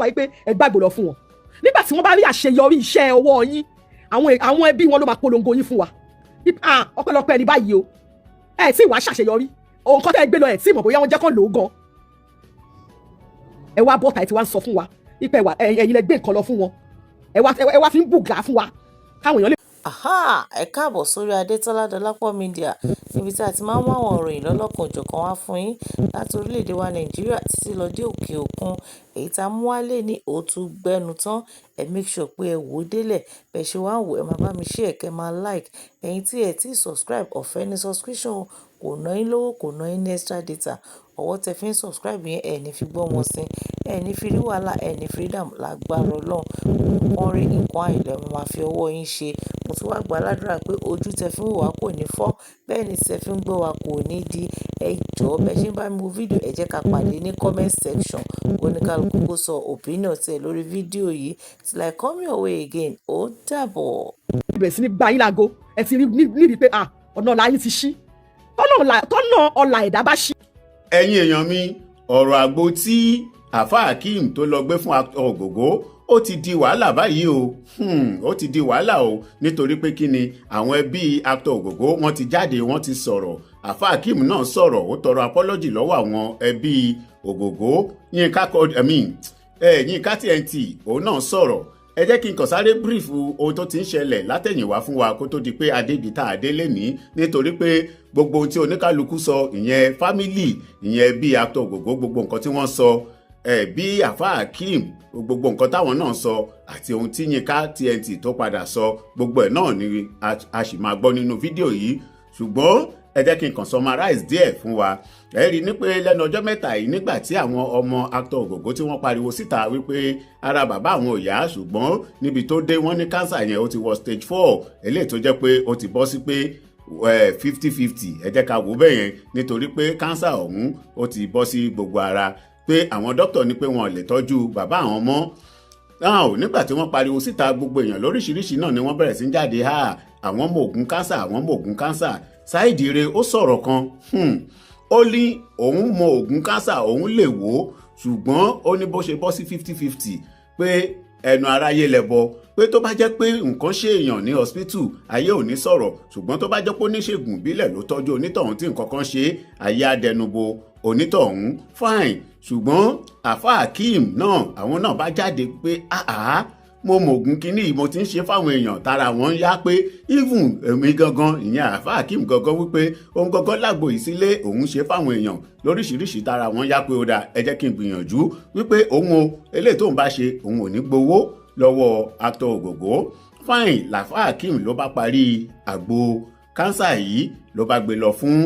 wa pé ẹ gbàgbọ́ lọ fún wọn nígbà tí wọ́n bá rí àṣeyọrí iṣẹ́ ọwọ́ yín àwọn ẹbí wọn ló máa polongo yín fún wa ọpẹ́lọpẹ́ ní báyìí o ẹ tí wàá ṣàṣeyọrí òun kọ́ tẹ́ ẹ gbé lọ ẹ tí mọ̀ bóyá wọ́n jẹ́ kán lò ó gan ẹ wá bọ́ta ẹ ti wá ń sọ fún wa ipe ẹ̀yin lẹ gbé nǹkan lọ fún wọn ẹ wá fi ń bùgà fún wa káwọn èèyàn lè. Ẹ káàbọ̀ sórí Adétọ́lá Dọlápọ̀ Media níbi tí a ti máa ń mú àwọn ìròyìn lọ́lọ́kan òjọ̀kan wá fún yín láti orílẹ̀-èdè wa Nàìjíríà títí lọ dé òkè òkun. Èyí tá a mú wá lé ní òtún gbẹnu tán ẹ make sure pé ẹ wò ó délẹ̀ bẹ́ẹ̀ ṣe wá ń wò ẹ máa bá mi share kẹ́ máa like ẹ̀yin tí ẹ ti subscribe ọ̀fẹ́ ní subscription kò ná yín lówó kò ná yín ní extra data ọwọ́ tẹ fi ń subscribe yẹn ẹ̀ ní fi gbọ́ wọn sí ẹ̀ ní fi rí wàhálà ẹ̀ ní freedom lágbára Ọlọ́run wọ́n rí nǹkan àìlẹ̀ wọn máa fi ọwọ́ yín ṣe mo tún wá gba aládùúrà pé ojú tẹ fi ń wò wá kò ní fọ́ bẹ́ẹ̀ ni tẹ fi ń gbọ́ wá kò ní di ẹ jọ̀ọ́ bẹ́ẹ̀ ṣe ń bá mi wo fídíò ẹ jẹ́ ká pàdé ní comment section oníkálukú kó sọ opinion tẹ̀ lórí fídíò yìí till I come your way again ó dàbọ̀. ibẹ̀ sí ní gba yín láago ẹ ti rí níbi pé ọ̀nà ọ̀la yín ti ṣí tọ́nà ọ̀la ẹ̀dá bá ṣí. ẹ̀yin èèyàn mi ọ̀rọ̀ àgbo tí àfa Akeem tó lọ gbé fún Ògògó ó ti di wàhálà báyìí o ó ti di wàhálà o nítorí pé kí ni àwọn ẹbí actor Ògògó wọ́n ti jáde wọ́n ti sọ̀rọ̀ àfa Akeem náà sọ̀rọ̀ ó tọrọ apology lọ́wọ́ àwọn ẹbí Ògògó Yínká TNT òun náà sọ̀rọ̀ ẹ jẹ́ kí n kàn sáré brief ohun tó ti ń ṣẹlẹ̀ látẹ̀yìnwá fún wa kó tó di pé adébítà adélé ní nítorí pé gbogbo ohun tí oníkálukú sọ ìyẹn family ìyẹn bí actor Ògògó gbogbo nǹkan tí wọ́n sọ bí àfa Akeem gbogbo nǹkan táwọn náà sọ àti ohun tí Yínká TNT tó padà sọ gbogbo ẹ̀ náà ni a sì máa gbọ́ nínú fídíò yìí ṣùgbọ́n ẹ jẹ́ kí n kàn summarize díẹ̀ fún wa ẹ rí i ní pé lẹ́nu ọjọ́ mẹ́ta yìí nígbà tí àwọn ọmọ actor Ògògó tí wọ́n pariwo síta wípé ara bàbá àwọn ò yá ṣùgbọ́n níbi tó dé wọ́n ní cancer yẹn ó ti wọ stage 4 eléyìí tó jẹ́ pé ó ti bọ́ sí pé 50-50 ẹ jẹ́ ká wò bẹ́ẹ̀ yẹn nítorí pé cancer ọ̀hún ó ti bọ́ sí gbogbo ara pé àwọn dókítà ní pé wọn ò lè tọ́jú bàbá àwọn mọ́ nígbà tí wọ́n pariwo síta gbogbo èèyàn lóríṣiríṣi náà ni wọ́n bẹ̀rẹ̀ sí jáde àwọn mọ ògùn cancer àwọn mọ ògùn cancer Saheed Ire ó sọ̀rọ̀ kan ó ní òun mọ ògùn cancer òun lè wò ó ṣùgbọ́n ó ní bó ṣe bọ́ sí 50-50 pé ẹnu aráyé lẹ́bọ pé tó bá jẹ́ pé nǹkan ṣe èèyàn ní hospital ayé ò ní sọ̀rọ̀ ṣùgbọ́n tó bá jẹ́ pé oníṣègùn ìbílẹ̀ ló tọ́jú onítọ̀hún tí nǹkan kan ṣe ayé adẹnubo onítọ̀hún fine ṣùgbọ́n àfa Akeem náà àwọn náà bá jáde pé mo mọ̀gùn kínní mo ti ń ṣe fáwọn èèyàn tara wọn ń yá pé even èmi gangan ìyẹn àfa Akeem gangan wípé òun gangan lágbo ìsílé òun ṣe fáwọn èèyàn lóríṣiríṣi tara wọn yá pé ó dáa ẹ jẹ́ kí n gbìyànjú wípé òun o eléyìí tóun bá ṣe òun ò ní gbowó lọ́wọ́ actor Ògògó fine làfa Akeem ló bá parí àgbo kánsà yìí ló bá gbé lọ fún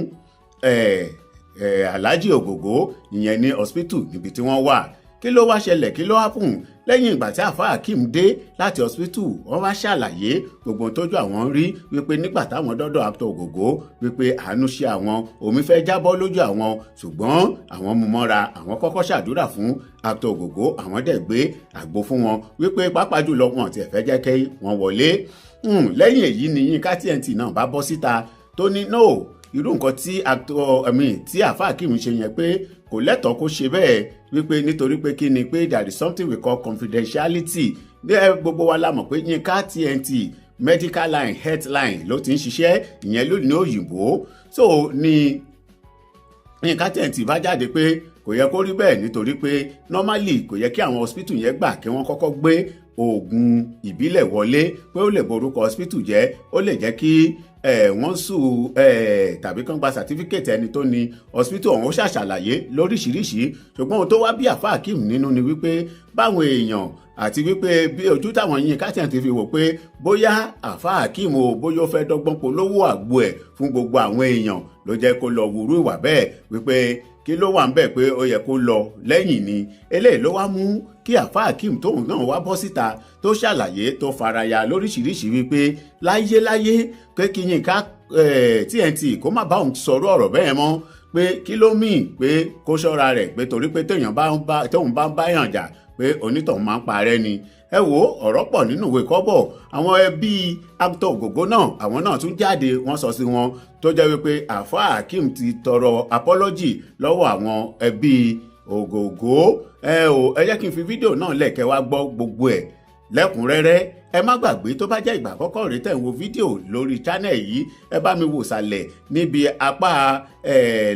Alhaji Ògògó ìyẹn ní hospital níbi tí wọ́n wà kí ló wá ṣẹlẹ̀ kí ló happen lẹ́yìn ìgbà tí àfa Akeem dé láti hospital wọ́n wá ṣàlàyé gbogbo tójú àwọn rí wípé nígbà táwọn dọ́dọ̀ actor Ògògó wípé àánú ṣe àwọn omi fẹ́ jábọ́ lójú àwọn ṣùgbọ́n àwọn mú mọ́ra àwọn kọ́kọ́ ṣàdúrà fún actor Ògògó àwọn dẹ̀ gbé àgbo fún wọn wípé pàápàá jùlọ wọn tiẹ̀ fẹ́ jẹ́ kí wọ́n wọlé lẹ́yìn èyí ni Yínká TNT náà bá bọ́ síta tó ní no irú nǹkan tí àfa Akeem ṣe yẹn pé kò lẹ́tọ̀ọ́ kó ṣe bẹ́ẹ̀ wípé nítorí pé kí ni pé there is something we call confidentiality ní gbogbo wa la mọ̀ pé Yínká TNT medical line health line ló ti ń ṣiṣẹ́ ìyẹn lónìí òyìnbó so ni Yínká TNT bá jáde pé kò yẹ kó rí bẹ́ẹ̀ nítorí pé normally kò yẹ kí àwọn hospital yẹn gbà kí wọ́n kọ́kọ́ gbé oògùn ìbílẹ̀ wọlé pé ó lè borúkọ hospital jẹ́ ó lè jẹ́ kí wọ́n sùn tàbí kán gba certificate ẹni tó ní hospital ọ̀hún ṣàṣàlàyé lóríṣiríṣi ṣùgbọ́n ohun tó wá bí àfa Akeem nínú ni wípé báwọn èèyàn àti wípé bí ojú táwọn Yínká TNT fi wò pé bóyá àfa Akeem o bóyá ó fẹ́ dọ́gbọ́n polówó àgbo ẹ̀ fún gbogbo àwọn èèyàn ló jẹ́ kó lọ wúrú ìwà bẹ́ẹ̀ wípé kí ló wà ń bẹ̀ pé ó yẹ kó lọ lẹ́yìn ni eléyìí ló wá mú kí àfa Akeem tóun náà wá bọ́ síta tó ṣàlàyé tó faraya lóríṣiríṣi wípé láyéláyé pé kí Yínká TNT kó má bá òun sọ̀rọ̀ ọ̀rọ̀ bẹ́ẹ̀ mọ́ pé kí ló mìí pé kó ṣọ́ra rẹ̀ pé torí pé tóun bá ń báyàn jà pé onítọ̀hún máa ń parẹ́ ni ẹ wo ọ̀rọ̀ pọ̀ nínú ìwé kọ́bọ̀ àwọn ẹbí actor Ògògó náà àwọn náà tún jáde wọ́n sọ sí wọn tó jẹ́ wípé àfa Akeem ti tọrọ apology lọ́wọ́ àwọn ẹbí ògògó ẹ jẹ́ kí n fi fídíò náà lẹ̀kẹ́ wá gbọ́ gbogbo ẹ̀ lẹ́kùnrẹ́rẹ́. ẹ má gbàgbé tó bá jẹ́ ìgbà àkọ́kọ́ rèé tẹ̀ ń wo fídíò lórí channel yìí, ẹ bá mi wò sàlẹ̀ níbi apá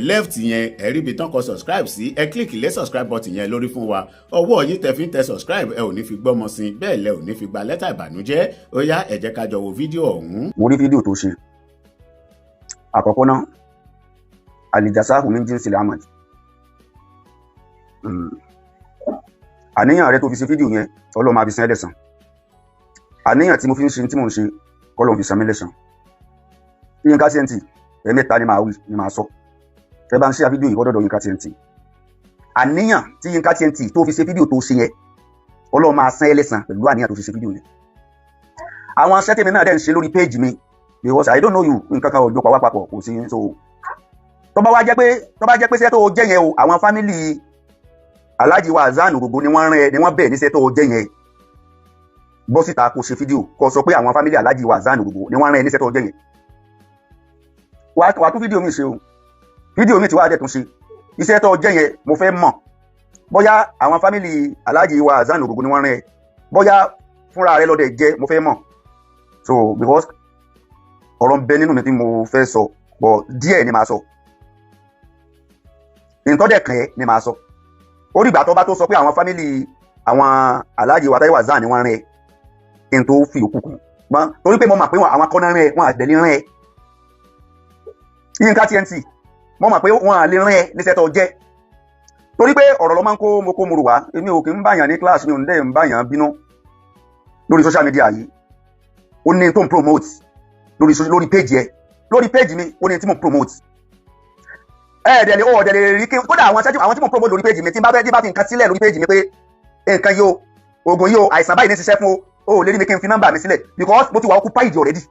left yẹn ẹ rí ibi tán kọ subscribe sí, ẹ kílìkì lé subscribe button yẹn lórí fún wa. ọwọ́ yín tẹ fi ń tẹ subscribe ẹ ò ní fi gbọ́mọ sí, bẹ́ẹ̀ lẹ ò ní fi gba lẹ́tà ìbànújẹ́. ó yá ẹ jẹ́ ká jọ wo fídíò ọ̀hún. mo rí fídíò tó ṣe àkọ́kọ́ náà alijasahu min jinsil amal. àníyàn rẹ tó fi ṣe fídíò yẹn Ọlọ́run máa fi san ẹlẹ́san. àníyàn tí mo fi ń ṣe tí mò ń ṣe kọ́lọ́run fi san mí lẹ́san. Yínká TNT ẹ̀mẹ́ta ni màá wí ni màá sọ. ẹ bá ń ṣe fídíò yìí kọ́dọ̀dọ̀ Yínká TNT. àníyàn tí Yínká TNT tó fi ṣe fídíò tó ṣe yẹn Ọlọ́run máa san ẹlẹ́san pẹ̀lú àníyàn tó fi ṣe fídíò yẹn. àwọn aṣẹ́ tèmi náà dẹ̀ ń ṣe lórí péèjì mi because I don't know you nǹkan kan ò jọ pa wá papọ̀ kò sí so. tó bá jẹ́ pé iṣẹ́ tó jẹ́ yẹn o àwọn fámìlì Alhaji wa Hassan Ogogbo ni wọ́n bẹ̀ níṣẹ́ tó jẹ́ yẹn bọ́ síta kó ṣe fídíò kó sọ pé àwọn fámìlì Alhaji wa Hassan Ogogbo ni wọ́n rán ẹ níṣẹ́ tó jẹ́ yẹn. wàá tún fídíò mi ṣe o fídíò mi ti wá dẹ̀ tún ṣe iṣẹ́ tó jẹ́ yẹn mo fẹ́ mọ̀ bóyá àwọn fámìlì Alhaji wa Hassan Ogogbo ni wọ́n rán ẹ bóyá fúnra rẹ lọ́dẹ̀ jẹ́ mo fẹ́ mọ̀ so because ọ̀rọ̀ ń bẹ nínú mi tí mo fẹ́ sọ bọ̀ díẹ̀ ni màá sọ ìtọ́dẹ̀ kàn ẹ́ ni màá sọ ó dìgbà tó bá tó sọ pé àwọn fámìlì àwọn Alhaji wa Taiwo Hassan ni wọ́n rán ẹ kí n tó fi òkú kù gbọ́n torí pé mo mọ̀ pé àwọn akọ́nà rán ẹ wọn àdẹ̀lé rán ẹ Yínká TNT mo mọ̀ pé wọn à lè rán ẹ níṣẹ́ tó jẹ́ torí pé ọ̀rọ̀ ló máa ń kó mo rò wá èmi ò kì í báyàn ní kíláàsì mi ò ń dẹ̀ ń báyàn bínú lórí social media yìí ó ní tó ń promote lórí page mi ó ní tí mo promote ẹ̀ẹ́dẹ̀lẹ̀ rí kí kódà àwọn tí mo promote lórí page mi tí bá fi nǹkan sílẹ̀ lórí page mi pé nǹkan yóò oògùn yóò àìsàn báyìí ní ṣiṣẹ́ fún o lè rí mi kí n fi nọ́mbà mi sílẹ̀ because mo ti wà occupied already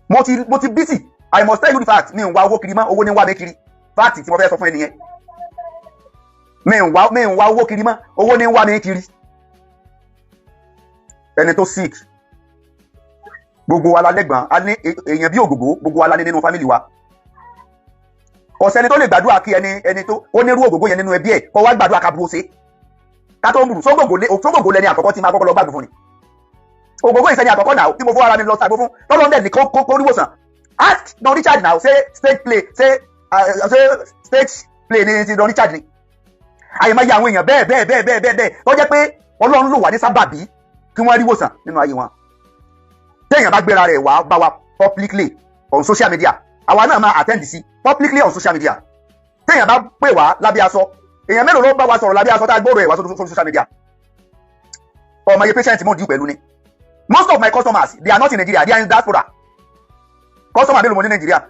mo ti busy I must tell you the fact mi ń wá owó kiri mọ́ owó ní wá mi kiri fact tí mo fẹ́ sọ fún ẹ nìyẹn mi ń wá owó kiri mọ́ owó ní wá mi kiri ẹni tó sick gbogbo wa la lẹ́gbọ̀n a ní èèyàn bí Ògògó gbogbo wa la ní nínú fámìlì wa ọ̀sẹ́ni tó lè gbàdúrà kí ẹni tó ó nírú Ògògó yẹn nínú ẹbí ẹ̀ kọ́ wá gbàdúrà kábúrò ṣe ká tó ń burú sógbògó lẹni àkọ́kọ́ tí máa kọ́kọ́ lọ gbàgbọ́ fún ni Ògògó ìsẹ́ni àkọ́kọ́ náà tí mo fọ́ ara mi lọ sàgbó fún tọ́lọ́ ndẹ̀ ní kó rí wòsàn ask Don Richard now say stage play say stage play ni ti Don Richard ni àyèmáyé àwọn èèyàn bẹ́ẹ̀ tó jẹ́ pé Ọlọ́run ló wà ní sábàbí kí wọ́n rí wòsàn nínú ayé wọn téèyàn bá gbéra rẹ̀ wá bá wa publicly on social media àwa náà máa attend sí publicly on social media téèyàn bá pè wá lábẹ́ aṣọ èèyàn mélòó ló bá wa sọ̀rọ̀ lábẹ́ aṣọ tá a gbóòrò ẹ̀ wá sórí social media ọmọ iye patient mo deal pẹ̀lú ni most of my customers they are not in Nigeria they are in diaspora customer mélòó mo ní Nigeria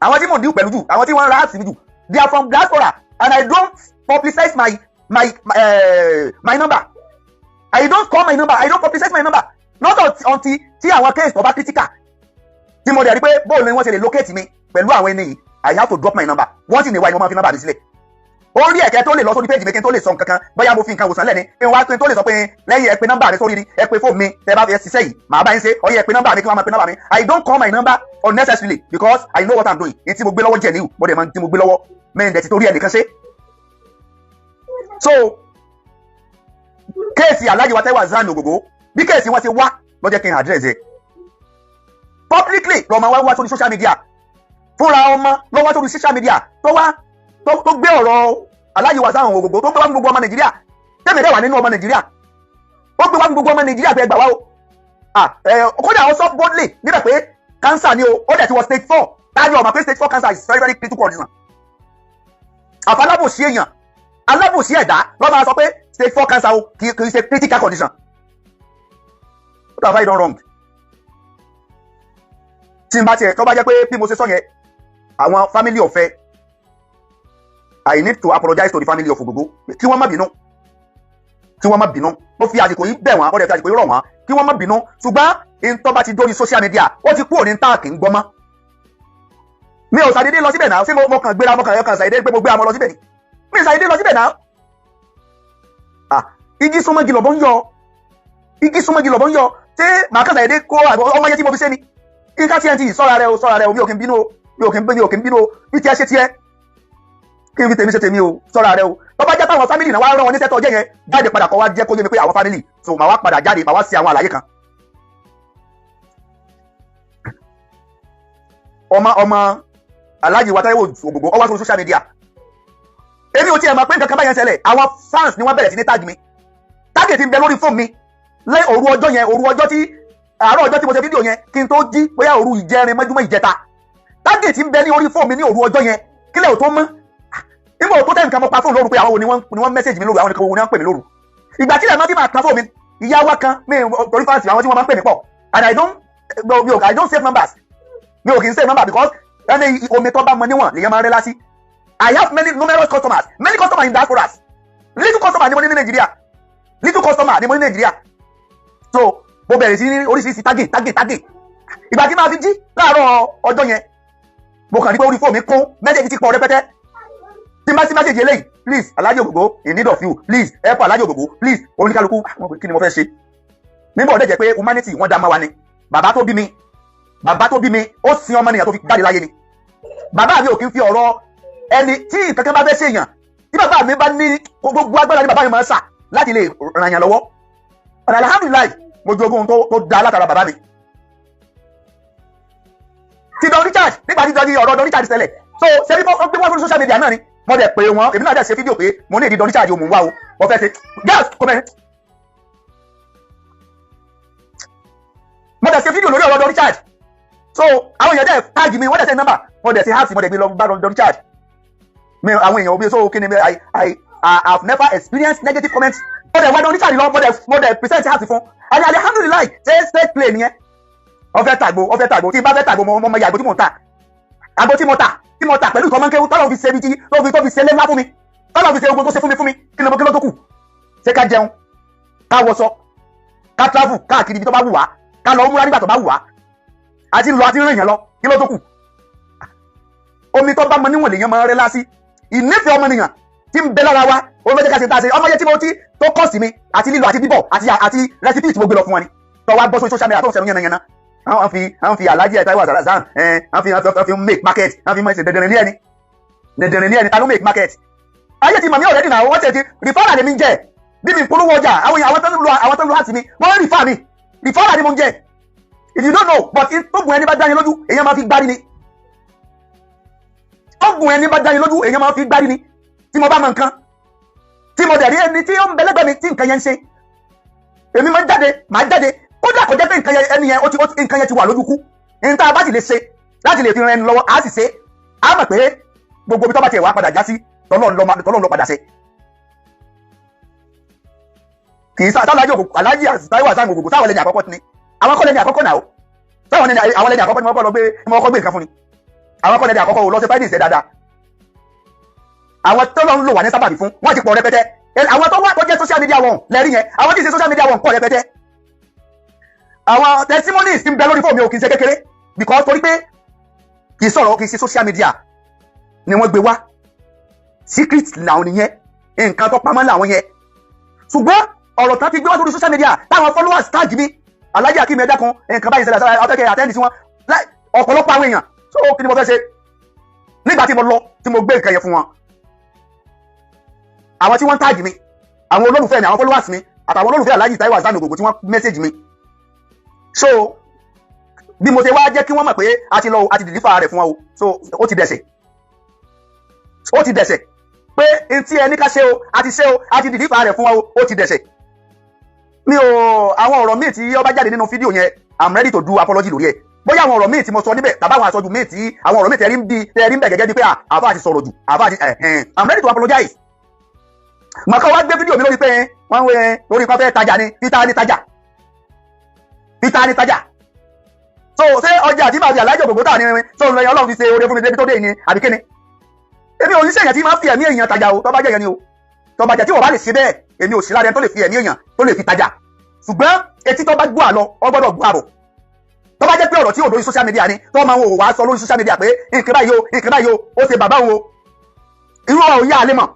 àwọn tí mo deal pẹ̀lú jù àwọn tí wọ́n ra àtìmí jù they are from diaspora and I don't publicize my number I don't call my number I don't publicize my number not until tí àwọn case tó bá critical tí mo dẹ̀ rí pé bóòlù ni wọ́n ṣe lè locate mi pẹ̀lú àwọn ẹni yìí I have to drop my number once in a while ni mo máa fi number mi sílẹ̀ ó rí ẹ̀kẹ́ tó lè lọ sórí page mi kí n tó lè sọ nǹkan kan bóyá mo fi nǹkan wòsàn lẹ́ni kí n wá kí n tó lè sọ pé lẹ́yìn ẹ pè number mi sórí rí ẹ pè fóònù mi tẹ bá fi ṣiṣẹ́ yìí màá bá yín ṣe ọyẹ ẹ pè number mi kí wọ́n máa pè number mi I don't call my number unnecessarily because I know what I'm doing ní tí mo gbé lọ́wọ́ jẹ̀ níwò mo dẹ̀ máa tí mo gbé lọ́wọ́ mẹ́rin dẹ̀ ti torí ẹnìkan ṣe. so kéèsì Alhaji wa Taiwo Hassan Ogogbo bí kéèsì wọn ti wá ló jẹ́ kí n address ẹ̀ publicly lọ́mọ wá sórí social media fúnra ọmọ ló wá sórí social media tó gbé ọ̀rọ̀ Alhaji wa Hassan Ogogbo tó gbé wá fún gbogbo ọmọ Nàìjíríà tẹ́mi dẹ̀ wà nínú ọmọ Nàìjíríà ó gbé wá fún gbogbo ọmọ Nàìjíríà pé ẹ gbà wá o kódà ó sọ boldly níbẹ̀ pé cancer ni o ó dẹ̀ ti wọ stage 4 táyọ̀ ọmọ pé stage 4 cancer is very very critical condition àfọlábòsí èèyàn alábòsí ẹ̀dá ló máa sọ pé stage 4 cancer o kì í ṣe critical condition what have I done wrong tí n bá tiẹ̀ tó bá jẹ́ pé bí mo ṣe sọ yẹn àwọn family ọ̀fẹ́ I need to apologize to the family of Ogogbo kí wọ́n má bínú mo fi àsìkò yìí bẹ̀ wọ́n ó dẹ̀ fi àsìkò yìí rọ̀ wọ́n kí wọ́n má bínú ṣùgbọ́n ìtọ́ bá ti dórí social media ó ti kúrò ní táàkì ń gbọ́mọ́ mi ò ṣàdédé lọ síbẹ̀ náà ṣé mo kàn gbéra mo kàn ṣàdédé pé mo gbé amọ lọ síbẹ̀ ni mi ò ṣàdédé lọ síbẹ̀ náà igi súnmọ́gi lọ́bọ̀ ń yọ ṣé màá kàn ṣàdédé kó ọmọ yẹn tí mo fi ṣe ni Yínká TNT sọ́ra rẹ o mi ò kí n bínú o bí tiẹ̀ ṣe tiẹ̀ kí n fi tèmi ṣe tèmi o sọ́ra rẹ o tó bá jẹ́ táwọn fámìlì náà wá rán wọn ní tẹ́tọ̀ ọjọ́ yẹn jáde padà kọ́ wá jẹ́ kó yé mi pé àwọn fámìlì so màá wá padà jáde màá wá sí àwọn àlàyé kan. ọmọ Alhaji wa Taiwo Ògògó ó wá sórí social media èmi ò tiẹ̀ mọ̀ pé nǹkan kan báyẹn ṣẹlẹ̀ àwọn fans ni wọ́n bẹ̀rẹ̀ sí ní tag mi tag ti ń bẹ lórí fóònù mi lẹ́yìn òru ọjọ́ tí àárọ̀ ọjọ́ tí mo ṣe fídíò yẹn kí n tó jí bóyá òru ìjẹrin mọ́júmọ́ ìjẹta tag ti ń bẹ ní orí fóònù mi ní òru ọjọ́ yẹn kílẹ̀ ò tó mọ́ nígbà tó tẹ̀ nǹkan mo pa fóònù lóru pé àwọn ni wọ́n mẹ́sẹ̀jì mi lóru àwọn ni wọ́n pè mí lóru ìgbà tí ilẹ̀ máa fi máa tán fóònù mi ìyá wa kan mi torí fans àwọn tí wọ́n máa ń pè mí pọ̀ and I don't save numbers mi ò kì í save number because ẹni omi tó bá mọ níwọ̀n lèyàn máa ń rẹ́ lásì. I have numerous customers in diasporas little customer ni mo ní Nàìjíríà so mo bẹ̀rẹ̀ sí ní oríṣiríṣi tagging ìgbà tí máa fi jí láàárọ̀ ọjọ́ yẹn mo kàn rí pé orí fóònù mi kún mẹ́sẹ̀jì ti pọ̀ rẹpẹtẹ tí má sí mẹ́sẹ̀jì eléyìí please Alhaji Ògògó in need of you please help Alhaji Ògògó please oníkálukú kí ni mo fẹ́ ṣe nígbà ọ̀dẹ̀ jẹ́ pé humanity wọ́n dá máa wa ni bàbá tó bí mi ó sin ọmọnìyàn tó fi jáde láyé ni bàbá mi ò kí ń fi ọ̀rọ̀ ẹni tí kankan bá fẹ́ ṣe èèyàn tí bàbá mi bá ní gbogbo agbára ní bàbá mi máa ń sà láti lè ràn yàn lọ́wọ́ ọ̀nà alhamdulilayi mo jogún tó da látara bàbá mi. ti Don Richard nígbà tí ọ̀rọ̀ Don Richard ṣẹlẹ̀ so ṣebí ó gbé wọ́n fún social media náà ni mo dẹ̀ pé wọn èmi náà dẹ̀ ṣe fídíò pé mo ní ìdí Don Richard òmùn wá o wọ́n fẹ́ ṣe gas comment mo dẹ̀ ṣe fídíò lórí ọ̀rọ̀ Don Richard so àwọn èèyàn dẹ̀ tag mi wọ́n dẹ̀ ṣe nọ́mbà mo dẹ̀ ṣe heart mo dẹ̀ gbé lọ bá Don Richard mi àwọn èèyàn obi so kí ni I have never experienced negative comments mo dẹ̀ wá Don Richard lọ mo dẹ̀ present heart fún and alhamdulilayi ṣe straight play nìyẹn ọfẹ́ tàgbó tí bá fẹ́ tàgbó mo mọ iye àgbo tí mo ta àgbo tí mo ta pẹ̀lú ìkọ́ mọ́ńkéwú tọ́lọ́ fi ṣe ibi tí tó fi ṣe lé ńlá fún mi tọ́lọ́ fi ṣe ogun tó ṣe fún mi kí ló tó kù ṣé ká jẹun ká wọṣọ ká travel káàkiri ibi tó bá wù wá ká lọ múra nígbà tó bá wù wá àti lọ àti rìn yẹn lọ kí ló tó kù omi tó bá mọ níwọ̀n lèèyàn máa ń rẹ́ lásì ìnífẹ̀ẹ́ ọmọnìyàn tí ń bẹ lára wa olóde ká ṣe tá a ṣe ọmọ yẹn tí mo ti tó kọ́ sí mi àti lílọ àti bíbọ̀ àti rẹ́sípì tí mo gbé lọ fún wọn ni tó wá bọ́ sórí social media tó ń ṣẹ̀nu yànnà àwọn fi Alhaji Taiwo Hassan àwọn fi make market àwọn fi mọ̀ ṣe dẹ̀dẹ̀rẹ̀ ní ẹni ta ló make market ayé ti mọ̀ mí ọ̀rẹ́dì náà wọ́n ṣe ti rìfọ́nà ni mi ń jẹ́ bí mi polówó ọjà àwọn tó ń lo àti mi wọ́n ń rìfà mi rìfọ́nà ni mo ń jẹ́ if you don't know but tógun ẹni bá dání lójú èèyàn máa fi gbárí ni tógun ẹni bá dání lójú èèyàn máa fi gbárí ni tí mo bá mọ nǹkan tí mo dẹ̀ rí ẹni tí ó ń bẹ lẹ́gbẹ̀ẹ́ mi tí nǹkan yẹn ń ṣe èmi máa jáde kódà kò jẹ́ pé nǹkan yẹn ẹni yẹn nǹkan yẹn ti wà lójú kú ní tá a bá sì lè ṣe láti lè fi ran ẹni lọ́wọ́ á sì ṣe á mọ̀ pé gbogbo ibi tó bá tiẹ̀ wá padà já sí tọ́lọ́run lọ padà ṣe. kì í sáà Alhaji Taiwo Hassan Ògògó sáwọn ẹlẹ́ni àkọ́kọ́ ni àwọn kọ́ lẹ́ni àkọ́kọ́ náà o sáwọn àwọn ẹlẹ́ni àkọ́kọ́ ni wọ́n kọ́ gbé nǹkan fún ni àwọn kọ́ lẹ́ni àkọ́kọ́ o lọ́sẹ̀ fáìdì ìṣẹ́ dáadáa àwọn tọ́lọ́run lò wà ní sábàbí fún wọ́n ti pọ̀ rẹpẹtẹ àwọn tó wà tó jẹ́ social media wọn lẹ́rí yẹn àwọn tí ì ṣe social media wọn pọ̀ rẹpẹtẹ àwọn testimonies ti ń bẹ lórí fóònù mi ò kì í ṣe kékeré because torí pé kì í ṣe social media ni wọ́n gbé wá secret làwọn nìyẹn nǹkan tó pamọ́ làwọn yẹn ṣùgbọ́n ọ̀rọ̀ tán ti gbé wá sórí social media táwọn followers tag mi Alhaji Akeem ẹ̀dá kan nǹkan báyìí ṣẹlẹ̀ sára afẹ́kẹ́ àtẹ́ndì sí wọn ọ̀pọ̀lọpọ̀ àwọn èèyàn so kí ni mo fẹ́ ṣe nígbà tí mo lọ tí mo gbé nǹkan yẹn fún wọn àwọn tí wọ́n tag mi àwọn olólùfẹ́ mi àwọn followers mi àtàwọn olólùfẹ́ Alhaji Taiwo Hassan Ògògó tí wọ́n message mi so bí mo ṣe wá jẹ́ kí wọ́n mọ̀ pé a ti deliver rẹ̀ fún wọn o so ó ti dẹ̀ṣẹ̀ pé ntí ẹni ká ṣe o a ti deliver rẹ̀ fún wọn o ó ti dẹ̀ṣẹ̀ mi ò àwọn ọ̀rọ̀ míì tí ó bá jáde nínú fídíò yẹn I'm ready to do apology lórí ẹ̀ bóyá àwọn ọ̀rọ̀ míì tí mo sọ níbẹ̀ tàbí àwọn àsọjù míì tí àwọn ọ̀rọ̀ míì tẹ̀rí ń bẹ̀ gẹ́gẹ́ bí pé àbá àti sọ̀rọ̀ jù àbá àti I'm ready to apologize màkà wá gbé fídíò mi lórí pé wọ́n wé lórí pé fẹ́ tajà ni Peter ní tajà so ṣé ọjà àti bàbí Alhaji Ògògó tà ní so ń lọ yẹn Ọlọ́run fi ṣe oore fún mi débi tó dé ní àbí kíni èmi ò ní sèyàn tí máa fi ẹ̀mí èèyàn tajà o tó bá jẹ́ yẹn ni o tó bá jẹ́ tí wọ́n bá lè ṣe bẹ́ẹ̀ èmi ò sí lára ẹni tó lè fi ẹ̀mí èèyàn tó lè fi tajà ṣùgbọ́n etí tó bá gbọ́ àlọ́ ọ gbọ́dọ̀ gbọ́ àbọ̀ tó bá jẹ́ pé ọ̀rọ̀ tí ò lórí social media ni tó máa ń wò wá sọ lórí social media pé nǹkan báyìí o ó ṣe bàbá òun o irú ọ̀rọ̀ yá alẹ́ mọ̀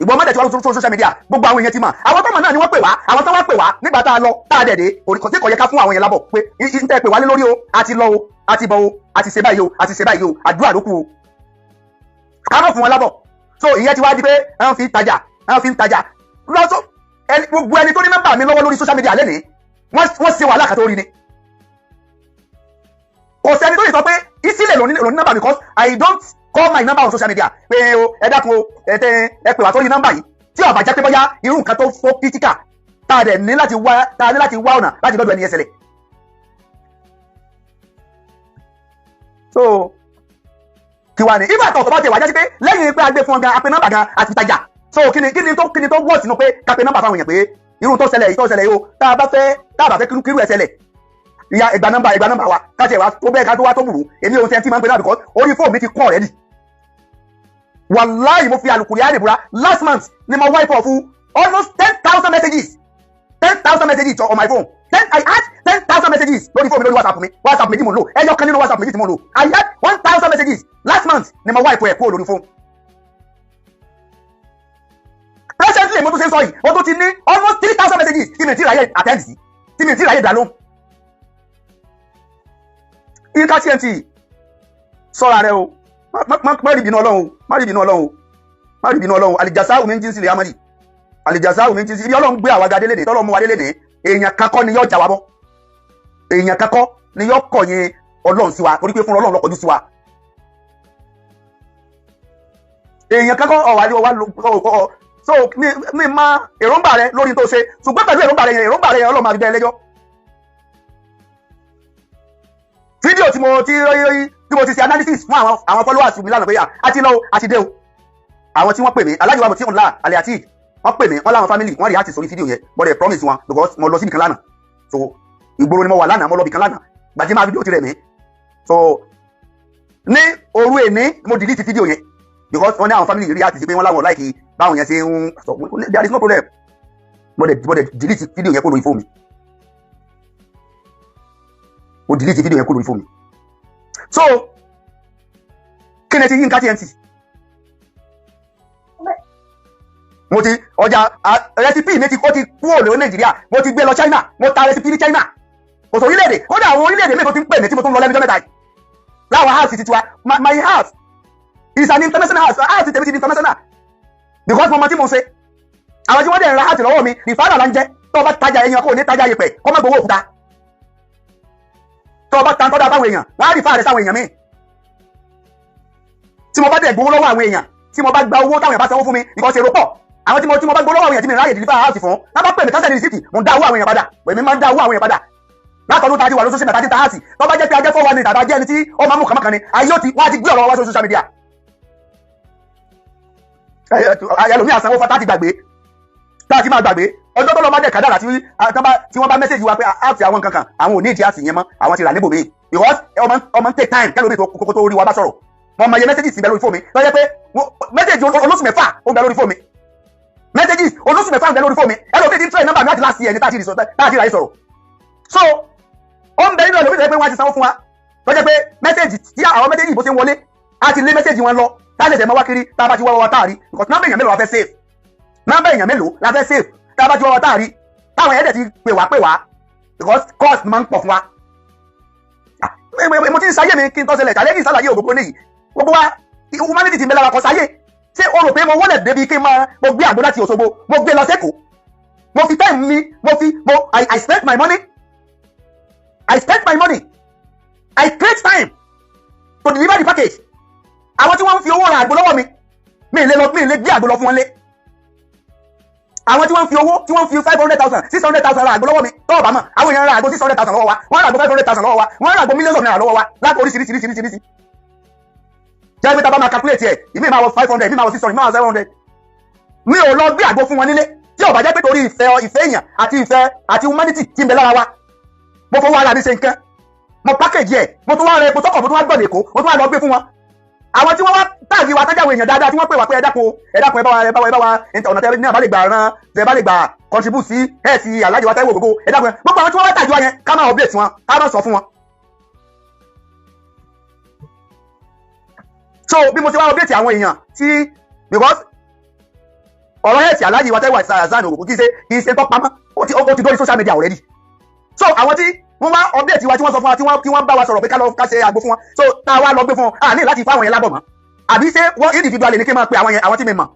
ìgbọ́n mọ́tẹ̀ tí wọ́n lórí social media gbogbo àwọn èèyàn ti mọ̀ àwọn tó mọ̀ náà ni wọ́n pè wá àwọn tó wá pè wá nígbà tá a lọ tá a dẹ̀dẹ̀ kò sí kò yẹ ká fún àwọn èèyàn lábọ̀ pé n tẹ́ pè wá lé lórí o a ti lọ o a ti bọ̀ o a ti ṣe báyìí o àdúrà ló kù o ká mọ̀ fún wọn lábọ̀ so ìyẹn ti wá di pé àwọn fi ń tajà lọ́sọ̀ gbogbo ẹni tó ní nọ́mbà mi lọ́wọ́ lórí social media lẹ́nìí wọ́n ṣe wàhálà kan tó rí ni kò sẹ́ni tó lè sọ pé ìsílẹ̀ lòní nọ́mbà because I don't call my number on social media pé ẹ dákun ẹ pè wá sórí nọ́mbà yìí tí ó bá jẹ́ pé bóyá irú nǹkan tó fọ́ critical tá a dẹ̀ ní láti wá ọ̀nà láti lọ́dọ̀ ẹni ẹsẹ̀lẹ̀. so kí wá ní ifá àtọ̀ ọ̀tọ̀ bá ti wà jẹ́ pé lẹ́yìn pé a gbé fún ọ gan apẹ nọ́mbà gan àti ìtajà so kí ni tó wọ̀ sínú pé ká pe nọ́mbà fáwọn èèyàn pé irú tó ṣẹlẹ̀ yìí o tá a bá fẹ́ kírú ẹ̀ ṣẹlẹ̀ ìyá ẹgbà nọ́mbà wa káṣẹ wa tó bẹ́ẹ̀ ká tó wá tó burú èmi ohun tí ẹ ti máa ń pè náà because orí fóònù mi ti kọ́ ọ̀rẹ́dì wàláhì mo fi àlùkùrì àdìbúra last month ni mo wipe off almost 10,000 messages on my phone I had 10,000 messages lórí fóònù mi lórí whatsapp méjì mo lò ẹyọ kan nínú whatsapp méjì tí mo lò I had 1,000 messages last month ni mo wipe ẹ̀ kúrò lórí fóònù. Presently mo tún ṣe ń sọ yìí mo tún ti ní almost 3,000 messages tí mi ti ráyè attend sí tí mi ti ráyè dá lóhùn. Yínká TNT sọ́ra rẹ o má rí bínú ọlọ́run àlìjàsá omi ń jí sílẹ̀ amadi àlìjàsá omi ń jí sílẹ̀ ibi ọlọ́run gbé àwọn agadé léde tọ́lọ́ mú wa léde èèyàn kankọ́ ni yóò jà wá bọ́ èèyàn kankọ́ ni yóò kọ̀yìn ọlọ́run sí wa torí pé fún ọlọ́run lọ́kọ̀ọ́jú sí wa èèyàn kankọ́ ọ̀wà so mi ma èròǹgbà rẹ lórí tó ṣe ṣùgbọ́n pẹ̀lú èròǹgbà rẹ yẹn ọlọ́run máa fi dá ẹ lẹ́jọ́. Fídíò tí mo ti ṣe analysis fún àwọn followers mi lánàá pé àti lọ àti dé o àwọn tí wọ́n pè mí alájọba mo tí ń la alẹ́ àti wọ́n pè mí wọ́n láwọn family wọ́n rí àti sórí fídíò yẹn but I promise wọn because mo lọ síbi kan lánàá so ìgboro ni mo wà lánàá mo lọ bì kan lánàá gbàtí máa fídíò ti rẹ̀ mí so ní òru èní mo delete fídíò yẹn because wọ́n ní àwọn family rí àti sí pé wọ́n láwọn láìkì báwọn yẹn ṣe ń sọ there is no problem mo dẹ̀ delete fídíò yẹn kó lórí fóònù mi mo delete fídíò yẹn kó lórí fóònù mi so kí ni ti Yínká TNT mo ti ọjà rẹsipí mi ti kúrò lórí Nàìjíríà mo ti gbé lọ China mo ta rẹsipí ní China kò sọ orílẹ̀-èdè kódà àwọn orílẹ̀-èdè mi tó ti ń pè mí tí mo tún lọ lẹ́nu jọ́mẹ́ta yìí láwọn house ti tiwa my house is an international house tèmi ti di international because mo mọ tí mo ṣe àwọn tí wọ́n dẹ̀ ra house lọ́wọ́ mi rìfáàlà là ń jẹ́ tó o bá tajà ẹyin kò ní tajà yẹpẹ̀ kọ́ mọ́ gbowó òkúta tó o bá ta tọ́jà báwọn èèyàn wọ́n á rìfáà rẹ̀ sáwọn èèyàn míì tí mo bá dẹ̀ gbowó lọ́wọ́ àwọn èèyàn tí mo bá gba owó táwọn èèyàn bá sanwó fún mi because èrò pọ̀ àwọn tí mo bá gbowó lọ́wọ́ àwọn èèyàn tí mi ráyè deliver house fún náà bá pè mí tásẹ̀ ní rìsíìtì mo ń dá owó àwọn èèyàn padà èmi máa ń dá owó àwọn èèyàn padà látọ̀dún tàbí wà lóṣù ṣe mẹ́ta house tó bá jẹ́ pé ajẹ́ fọ́wọ́ ni tàbí ajẹ́ ẹni tí ó máa mú kàmákan ni ayé ti wá ti gbé ọ̀rọ̀ wá sórí social media ayẹlòmí àsanwó fata ti gbàgbé tá a ti máa gbàgbé ọjọ́ tó lọ bá dẹ̀ kádàrà tí wọ́n bá mẹ́sẹ̀jì wa pé áàtì àwọn kankan àwọn ò ní ìdí àti yẹn mọ́ àwọn ti rà níbò míì because ọmọ ń take time kẹ́lómi tó rí wa bá sọ̀rọ̀ wọ́n máa yẹ mẹ́sẹ̀jì sí bẹ́ẹ̀ lórí fóònù mi lọ́jọ́ pé mẹ́sẹ̀jì olóṣù mẹ́fà ó ń bẹ lórí fóònù mi mẹ́sẹ̀jì olóṣù mẹ́fà ń bẹ lórí fóònù mi ẹlòmí ti ń tẹ̀ nọ́mbà mi láti láti ẹni tá a ti ráyè sọ̀rọ̀ so ó ń bẹ nínú ẹlòmí tó yẹ pé wọ́n ti sanwó fún wa lọ́jọ́ pé mẹ́sẹ̀jì tí àwọn mẹ́sẹ̀jì bó ṣe ń wọlé á ti lé mẹ́sẹ̀jì wọn lọ táṣẹ̀ṣẹ̀ máa wá kiri tá a bá ti wá táàrí because nọ́mbà èèyàn mélòó la fẹ́ save nọ́mbà èèyàn mélòó la fẹ́ save tá a bá ti wá táàrí táwọn ẹ̀ẹ́dẹ̀ ti pè wá because cost máa ń pọ̀ fún wa. mo ti ń sáyé mi kí n tó ṣẹlẹ̀ tàlẹ́ kí n ṣàlàyé ògbógbó nìyí gbogbo wa humanity ti ń bẹ lára kan sáyé ṣé o rò pé mo wọlé débi kí n mo gbé àgbo láti Òṣogbo mo gbé lọ sẹ́kọ̀ọ́ mo fi time mi I spent my money I create time to deliver the package àwọn tí wọ́n ń fi owó ra àgbo lọ́wọ́ mi lè gbé àgbo lọ fún wọn lé àwọn tí wọ́n ń fi owó tí wọ́n ń fi 500,000 600,000 ra àgbo lọ́wọ́ mi tọ́wọ́ bá mọ̀ àwọn èèyàn ra àgbo 600,000 lọ́wọ́ wa wọ́n ra àgbo 500,000 lọ́wọ́ wa wọ́n ra àgbo millions of naira lọ́wọ́ wa láti oríṣiríṣi jẹ́ pé tá a bá máa calculate ẹ̀ ìmí máa wọ 500 ìmí máa wọ 600 ìmí máa wọ 700 mi ò lọ gbé àgbo fún wọn nílé tí ò bá jẹ́ pé torí ìfẹ́ èèyàn àti ìfẹ́ àti humanity tí ń bẹ lára wa mo fọwọ́ ara mi ṣe nǹkan mo package ẹ̀ mo tún wá rẹ epo sọ́kọ̀ mo tún wá gbọ̀dọ̀ èkó mo tún wá lọ gbé fún wọn àwọn tí wọ́n wá táàgì wa tájáwé èèyàn dáadáa tí wọ́n pè wá pé ẹ dákun ẹ bá wa ọ̀nà tẹ́lẹ̀ ní àbálẹ̀ gbà ran tẹ́ bá lè gbà contribute sí ẹ̀ sí alájọ wa Táíwò Ògógó ẹ dákun gbogbo àwọn tí wọ́n wá táàgì wa yẹn ká máa update wọn ká máa sọ fún wọn. so bí mo ti wá update àwọn èèyàn tí because ọ̀rọ̀ ẹ̀ sí alájọ wa Táíwò Ògógó kì í ṣe tó pamọ́ ó ti dórí social media already so àwọn tí wọ́n wá update wa tí wọ́n sọ fún wa tí wọ́n bá wa sọ̀rọ̀ pé ká ṣe àgbo fún wọn so tá a wá lọ gbé fún wọn a ní láti fáwọn yẹn lábọ̀ mọ́ àbí ṣé wọ́n individual ní kí n máa pe àwọn tí mi mọ̀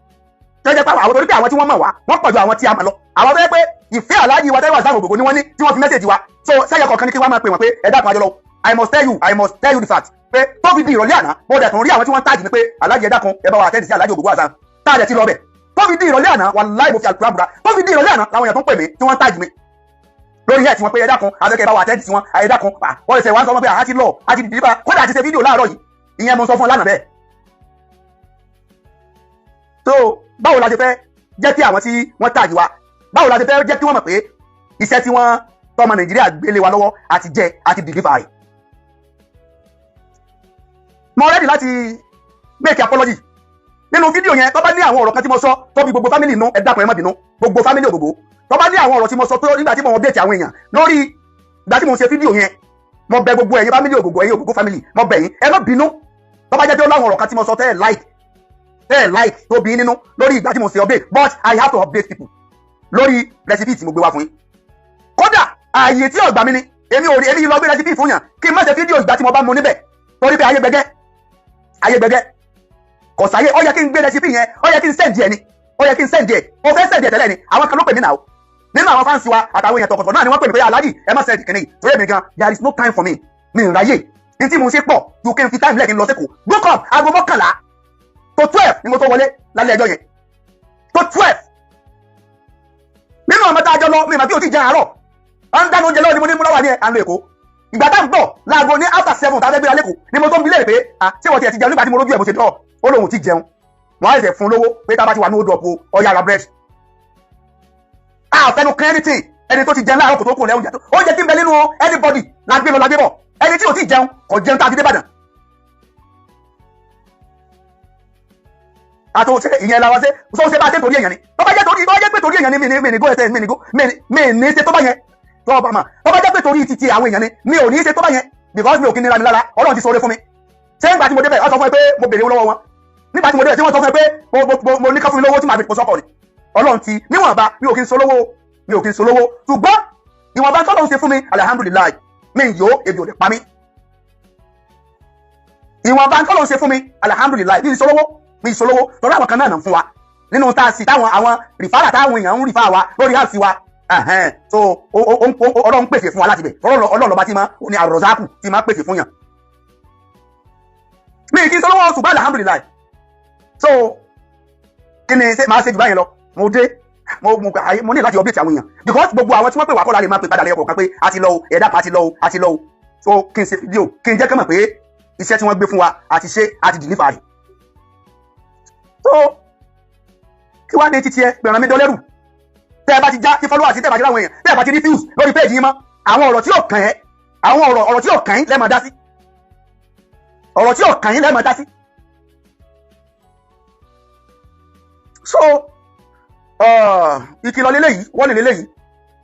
tó jẹ́ pé àwọn torí pé àwọn tí wọ́n mọ̀ wá wọ́n pọ̀ ju àwọn tí a mọ̀ lọ àwọn tó yẹ pé ìfẹ́ aláàjì wa tẹ́wà sáwọn ògògò ni wọ́n ní tí wọ́n fi mẹ́sẹ̀jì wa so sẹ́yẹ kọ̀ọ̀kan ní kí wọ́n máa pè wọ́n pé ẹ̀dá kan àjọ lọ I must tell you the fact pé tó fi di ìrọ̀lẹ́ àná mo dẹ̀ tún rí àwọn tí wọ́n tàjì mi pé aláàjì ẹ̀dá kan ẹ bá wa àtẹ́ǹdì sí aláàjì ògògò àṣà tá a dẹ̀ ti lọ bẹ̀ tó fi di ìrọ̀lẹ́ àná wàláhì mo fi àlùkùránì búra tó fi di ìrọ̀lẹ́ àná làwọn èèyàn tó ń pè mí tí wọ́n tàjì mi lórí ẹ̀ tí wọ́n pé ẹ̀dá kan àtẹ́kẹ́ bá wa àtẹ́ǹdì sí wọn ẹ̀dá kan wọ́n ṣe wá sọ wọn pé àti lọ àti dìbà kódà àti ṣe fídíò láàárọ̀ yìí ìyẹn mo sọ fún ọ lánàá bẹ́ẹ̀. so báwo la ṣe fẹ́ jẹ́ kí àwọn tí wọ́n tàjì wa báwo la ṣe fẹ́ jẹ́ kí wọ́n mọ̀ pé iṣẹ́ tí wọ́n tọ́mọ Nàìjíríà gbélé wa lọ́wọ́ àti jẹ́ àti deliver rẹ̀. mo ready láti make apology nínú fídíò yẹn tó bá ní àwọn ọ̀rọ̀ kan tí mo sọ tó bí gbogbo family nù ẹ dákun ẹ má bínú gbogbo family ògògó tó bá ní àwọn ọ̀rọ̀ tí mo sọ tó nígbà tí mo update àwọn èèyàn lórí ìgbà tí mo ṣe fídíò yẹn mo bẹ̀ gbogbo ẹ̀yin family ògògó ẹ̀yin ògògó family mo bẹ̀ yín ẹ má bínú tó bá jẹ́ pé ó láwọn ọ̀rọ̀ kan tí mo sọ tẹ́ ẹ like tó bí nínú lórí ìgbà tí mo ṣe update but I have to update people lórí recipe tí mo gbé wá fún yín kódà ààyè tí ọ̀gbà mi ni èmi lọ gbé recipe fún yàn kí n má ṣe fídíò ìgbà tí mo bá mu níbẹ̀ torí pé ayé gbẹgẹ́ kò sáyé ó yẹ kí n gbé recipe yẹn ó yẹ kí n send ẹ ni ó yẹ kí n send ẹ mo fẹ́ send ẹ tẹ́lẹ̀ ni àwọn kan ló pè mí náà nínú àwọn fáǹsì wa àtàwọn èèyàn tọkọtọ náà ni wọ́n pè mí pé aláàjì ẹ má send kìnìyàn torí èmi gan there is no time for me mi ń ráyè ní tí mo ṣe pọ̀ ju kí n fi time lẹ́ẹ̀kí lọ sẹ́kọ̀ọ́ book up aago 11 to 12 ni mo tó wọlé lálẹ́ ẹjọ́ yẹn to 12 nínú ọmọ tá a jọ lọ mi mà bí o ti jẹ àárọ̀ ọ ń dáná oúnjẹ lọ́wọ́ ni mo ní múlọ́wà ní àlọ́ èkó ìgbà tá n bọ̀ láago ní after 7 tá a fẹ́ gbéra lẹ́kọ̀ọ́ ni mo tó ń bi léèrè pé ṣé wọ́n ti ẹ̀ ti jẹun nígbà tí mo rójú ẹ̀ mo ṣe dọ́ ó lóun ti jẹun wọ́n á ṣẹ̀ fún lówó pé tá a bá ti wà ní odò ọ̀pọ̀ ọ̀yà ara bread àfẹnu kẹ́rìntì ẹni tó ti jẹun láàárọ̀ kò tó kù lẹ́ oúnjẹ tí ń bẹ nínú anybody lágbé lọ lágbé bọ̀ ẹni tí ò ti jẹun kò jẹun tá a fi dé Ìbàdàn àtòsí ìyẹn la wá sí sọ ṣe bá ṣe torí èèyàn ni tó bá jẹ́ pé torí èèyàn ni mi ní go ẹsẹ̀ mi ní ṣe tó bá yẹn tó bá mà tó bá jẹ́ pé torí titi àwọn èèyàn ni mi ò ní ṣe tó bá yẹn because mi ò kí nira mi lára Ọlọ́run ti ṣoore fún mi ṣé nígbà tí mo débẹ̀ ọ sọ fún ẹ pé mo béèrè lọ́wọ́ wọn nígbà tí mo débẹ̀ tí wọ́n sọ fún ẹ pé mo ní ká fún mi lówó tí màá fi pọ̀ sọ́kọ̀ ni Ọlọ́run ti níwọ̀nba mi ò kí n solówó ṣùgbọ́n ìwọ̀nba tó lọ́run ṣe fún mi alihamudulilayi mi ń yó ebi ò lè pa mí ìwọ̀nba tó lọ́run ṣe fún mi alihamudulilayi mi ìṣòlówó torí àwọn kan náà nà fún wa nínú tá a sì táwọn àwọn rìfárà táwọn èèyàn ń rìfá wa lórí àṣì wa so Ọlọ́run pèsè fún wa láti bẹ̀ Ọlọ́run lọ́ba tí máa ní àròzákù tí máa pèsè fún yàn mi kì í ṣòlówó ṣùgbọ́n alhamdulilayi so kí ni máa ṣe jù báyìí lọ mo dé mo ní láti update àwọn èèyàn because gbogbo àwọn tí wọ́n pè wá kọ́lá lè máa pè padà lẹ́yọ̀ kọ̀ọ̀kan pé a ti lọ o ẹ̀dá pa a ti lọ o so kí n ṣe fídíò kí n jẹ́ kẹ́mọ̀ pé iṣẹ́ tí wọ́n gbé fún wa àti ṣe àti deliver rẹ̀ so kí wá ní títí ẹ pẹ̀ràn mi dọ́lẹ́rù tẹ́ ẹ bá ti já tí followers tẹ́ ẹ bá ti láwọn èèyàn tẹ́ ẹ bá ti rí views lórí page yín mọ́ àwọn ọ̀rọ̀ tí ò kàn ẹ́ àwọn ọ̀rọ̀ tí ò kàn yín lẹ́ẹ̀mọ̀ dá sí ọ̀rọ̀ tí ò kàn yín lẹ́ẹ̀mọ̀ dá sí so ìkìlọ̀ lélẹ́yìí wọ́n lè lélẹ́yìí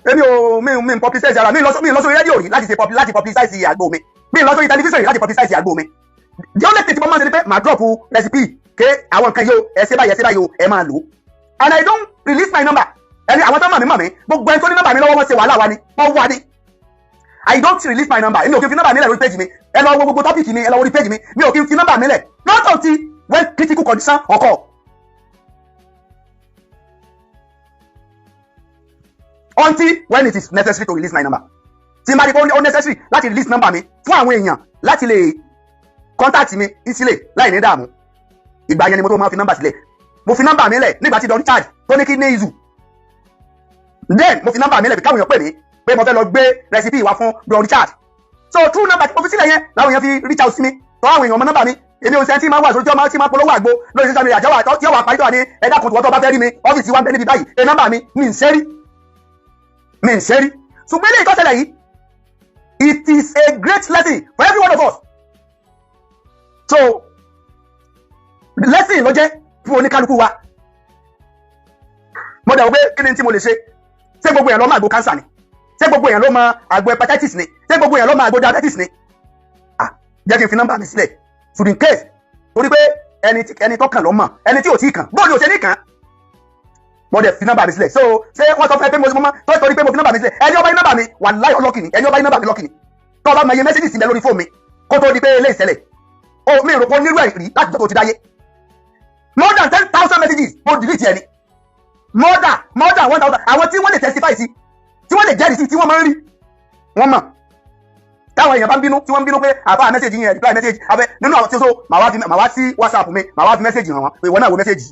èmi ò mi publicize ara mi lọ sórí rédíò rí láti publicize àgbo mi lọ sórí tẹlifíṣàn rí láti publicize àgbo mi the only thing tí mo máa ń ṣe ni pé màá drop recipe ké àwọn nǹkan yóò ẹ ṣe báyìí o ẹ máa lò and I don't release my number ẹni àwọn tó mọ̀ mí gbogbo ẹni tó ní nọ́mbà mi lọ́wọ́ wọn ṣe wàhálà wa ni wọ́n wá ní I don't release my number èmi ò kí n fi nọ́mbà mi lẹ̀ lórí page mi ẹ lọ wo gbogbo topic mi ẹ lọ wo orí page mi ò kí n fi nọ́mbà mi lẹ̀ not until when critical condition occur until when it is necessary to release my number tí n bá rí pé ó necessary láti release number mi fún àwọn èèyàn láti lè contact mi ìsílẹ̀ láì ní dààmú ìgbà yẹn ni mo tó máa fi nọ́mbà sílẹ̀ mo fi nọ́mbà mi lẹ̀ nígbà tí Don Richard tó ní kí ní ìzù then mo fi nọ́mbà mi lẹ̀ bí káwọn èèyàn pè mí pé mo fẹ́ lọ gbé recipe wá fún Don Richard so true nọ́mbà tí mo fi sílẹ̀ yẹn làwọn èèyàn fi reach out sí mi tó àwọn èèyàn mọ nọ́mbà mi èmi ò sẹ́ńtì máa wà sórí tí máa polówó àgbo lórí social media tí yóò wà parí tó wà ní ẹ̀dá kan tó wọ́n tó bá fẹ́ rí mi ọ́fíìsì wa ń bẹ níbi báyìí ẹ̀ nọ́mbà mi mi ń ṣẹ́rí ṣùgbọ́n ilé ìtọ́sẹ̀lẹ̀ yìí it is a great lesson for every one of us so lesson ló jẹ́ fún oníkálukú wa mo dẹ̀ wò pé kí ni tí mo lè ṣe ṣé gbogbo èèyàn ló máa àgbo cancer ni ṣé gbogbo èèyàn ló máa àgbo hepatitis ni ṣé gbogbo èèyàn ló máa àgbo diabetes ni jẹ́ kí n fi nọ́mbà mi sílẹ̀ to in case torí pé ẹni tó kàn ló mọ̀ ẹni tí ò tí kàn bóòlù ò ṣe ní kàn mo dẹ̀ fi nọ́mbà mi sílẹ̀ so ṣé wọ́n sọ fún ẹ pé mo máa tó torí pé mo fi nọ́mbà mi sílẹ̀ ẹni ọba ní nọ́mbà mi wàláhì ọlọ́kì ni ẹni ọba ní nọ́mbà mi lọ́kì ni tó bá mọ iye mẹ́sẹ̀gì sílẹ̀ lórí fóònù mi kó tó di pé ilé ìṣẹ̀lẹ̀ o mi rò pé onírú ẹ̀ rí láti tó ti dáyé more than 10,000 messages mo delete ẹni more than 1,000 àwọn tí wọ́n lè testify sí tí wọ́n lè jẹ́rìí sí tí wọ́n máa ń rí wọ́n mọ̀ táwọn èèyàn bá ń bínú tí wọ́n ń bínú pé àbá message yẹn reply message abẹ nínú àwọn tí ó so màá wá sí WhatsApp mi màá wá fi message hàn wọ́n pé ìwọ náà wo message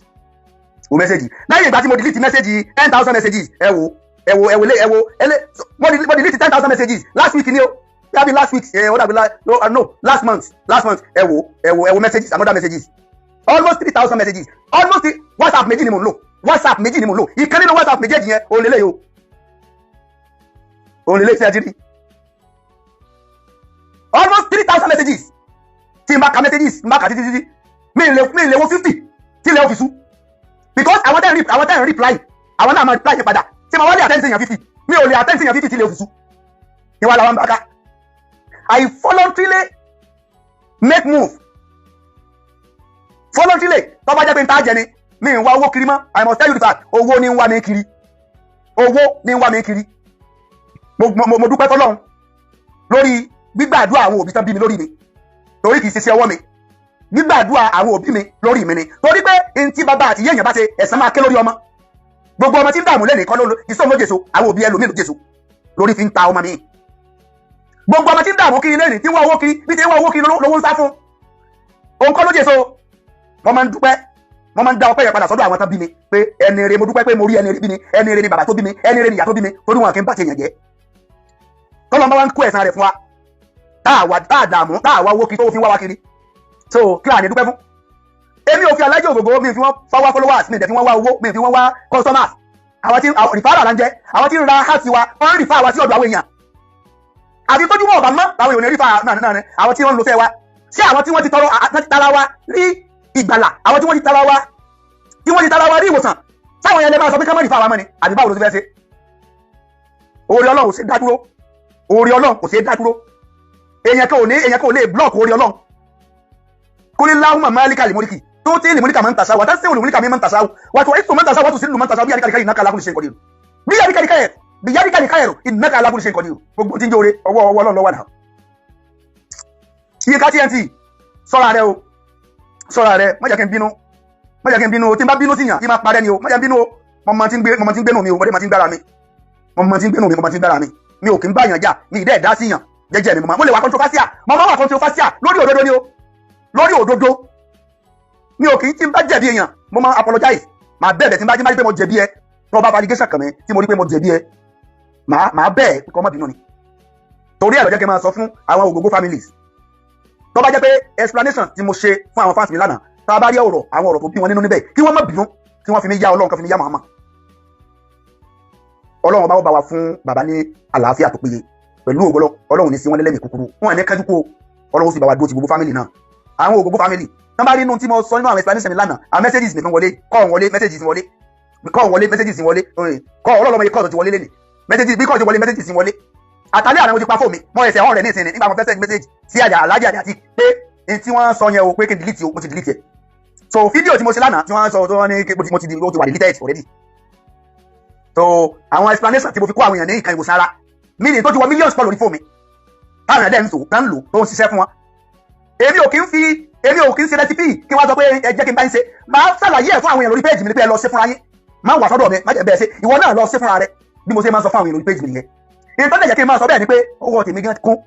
lẹ́yìn ìgbà tí mo delete message 10,000 messages mo delete 10,000 messages last week ni o yabi last week no last month ẹ wo messages another messages almost 3,000 messages almost WhatsApp méjì ni mo ń lò ìkan nínú WhatsApp méjèèjì yẹn òun lélẹ̀ yìí o òun lélẹ̀ tí a ti rí almost 3,000 messages tí n bá ka messages n bá ka títí mi lè wo 50 tí lè fi sú because àwọn tẹ́ ń reply àwọn náà máa reply yẹn padà tí mo wá lè attend sí yẹn 50 mi ò lè attend sí yẹn 50 tí lè fi sú ìwà làwọn bá ká I voluntarily make move voluntarily tó bá jẹ́ pé n ta jẹ ni mi ń wá owó kiri mọ́ I must tell you the fact owó ní ń wá mi kiri mo dúpẹ́ fọlọ́run lórí gbígbàdúrà àwọn òbí tán bí mi lórí mi torí kì í ṣe ọwọ́ mi gbígbàdúrà àwọn òbí mi lórí mi ni torí pé n tí bàbá àti yéèyàn bá ṣe ẹ̀san máa ké lórí ọmọ gbogbo ọmọ tí ń dààmú lẹ́nìí kọ́ ìṣó ló jèso àwọn òbí ẹlòmíì ló jèso lórí fi ń ta ọmọ mi gbogbo ọmọ tí ń dààmú kiri lẹ́nìí tí ń wá owó kiri bí tí ń wá owó kiri lówó ń sá fún òun kọ́ ló jèso wọ́n máa ń dúpẹ́ wọ́n máa ń dá ọpẹ́ yẹn padà sọ́dọ̀ àwọn tán bí mi pé ẹni rere mo dúpẹ́ pé mo rí ẹni rere bí mi ẹni rere ni bàbá tó bí mi ẹni rere ni ìyá tó bí mi torí wọn kì í bá ti èèyàn jẹ́ tọ́lọ́ bá wá ń kó ẹ̀san rẹ̀ fún wa tá a dààmú tá a wá owó kiri tó fi wá wá kiri so kí wàá ní dúpẹ́ fún èmi ò fi Alhaji Ògògó mi fi wọ́n fáwá followers mi dẹ̀ fi wọ́n wá owó mi fi wọ́n wá customers àwọn tí rìfáàrà là ń jẹ́ àwọn tí ń ra house wa wọ́n ń rìfáà wá sí ọ̀dọ̀ àwọn èèyàn àti tójú wọn ọ̀bà mọ́ àwọn èèyàn ní rìfáà náà ni àwọn tí wọ́n ń lo fẹ́ wa sí àwọn tí wọ́n ti tara wa rí ìgbàlà àwọn tí wọ́n ti tara wa rí ìwòsàn sáwọn yẹn lè máa sọ pé ká má rìfáà wa mọ́ ni àbí báwo ló ti fẹ́ ṣe orí Ọlọ́run kò ṣe dá dúró èèyàn kan ò lè block orí Ọlọ́run kúlí láhùn màmá alíkà lèmọ́ríkì tó tí lèmọ́ríkà máa ń tàṣà wà tá sí olùmọ́ríkà mi máa ń tàṣà wà tó ètò máa ń tàṣà wà tó sí lù máa ń tàṣà bí yàríkà ìnáka alákùnrin ṣe ń kọ́ nìyẹn bí yàríkà ìnáka ìnáka alákùnrin ṣe ń kọ́ nìyẹn gbogbo tí ń jóore ọwọ́ Ọlọ́run lọ́wọ́ náà. Yínká TNT sọ́ra rẹ o sọ́ra rẹ má jẹ́ kí n bínú o tí n bá bínú síyàn kí n máa parẹ́ ni o má jẹ́ bínú o mo máa ti ń gbénu mi o mo máa ti ń gbára mi mi ò kí ń bá yàn jà mi ìdẹ́ ẹ̀dá síyàn jẹ́jẹ́ mi mo lè wà controversial mo máa wà controversial lórí òdodo ni o lórí òdodo mi ò kì í tí n bá jẹ̀bi èèyàn mo máa apologize máa bẹ̀bẹ̀ tí n bá jí pé mo jẹ̀bi ẹ tí wọ́n bá validation kàn mí tí mo rí pé mo jẹ̀bi ẹ máa bẹ̀ kọ́ mọ́ bínú ni torí ẹ̀ ló jẹ́ kí n máa sọ fún àwọn Ògògó families tó bá jẹ́ pé explanation tí mo ṣe fún àwọn fans mi lánàá tá a bá rí àwọn ọ̀rọ̀ tó bí wọn nínú níbẹ̀ kí wọ́n má bínú kí wọ́n fi mí yá Ọlọ́run kan fi mí yá Muhammad Ọlọ́run bá wọ́n bá wa fún bàbá ní àlàáfíà tó péye pẹ̀lú ògbọ́lọ́ Ọlọ́run ní sí wọn lẹ́lẹ́mì kúkúrú wọn ní kájú kó Ọlọ́run sì bá wa dúró ti gbogbo family náà àwọn Ògògó family tán bá rí inú tí mo sọ nínú àwọn explanation mi lánàá àwọn messages nìkan wọlé messages wọlé kọ́ ọlọ́lọ́mọ yìí kọ́ ọ̀tọ̀ ti wọlé lẹ́nìí messages bí kọ́ ọ̀tọ̀ wọlé messages wọlé àtàlẹ́ àná mo ti pa fóònù mi mo ẹsẹ̀ ọ̀rẹ́ ní ìsinmi nígbà mo fẹ́ send message sí Alhaji àti pé n tí wọ́n sọ yẹn o pé kí n delete o mo ti delete ẹ̀ so fídíò tí mo ṣe lánàá tí wọ́n sọ tó wọ́n ní mo ti wà deleted already so àwọn explanation tí mo fi kó àwọn èèyàn ní ìkan ìwòsàn ara mílíọ̀nù tó ti wọ millions pọ̀ lórí fóònù mi táwọn ẹ̀dẹ́ ń lò tó ń ṣiṣẹ́ fún wọn èmi ò kí ń ṣe recipe kí wọ́n sọ pé ẹ jẹ́ kí n bá ń ṣe máa ṣàlàyé ẹ̀ fún àwọn èèyàn lórí péjì mi pé ẹ lọ ṣe fúnra yín máa wà sọ́dọ̀ mi má jẹ́ bẹ́ẹ̀ ṣe ìwọ náà lọ ṣe fúnra rẹ bí mo ṣe máa sọ fún àwọn èèyàn lórí péjì mi nìyẹn ìtọ́jú ẹ̀jẹ̀ kí n máa sọ bẹ́ẹ̀ ni pé owó tèmi gan kún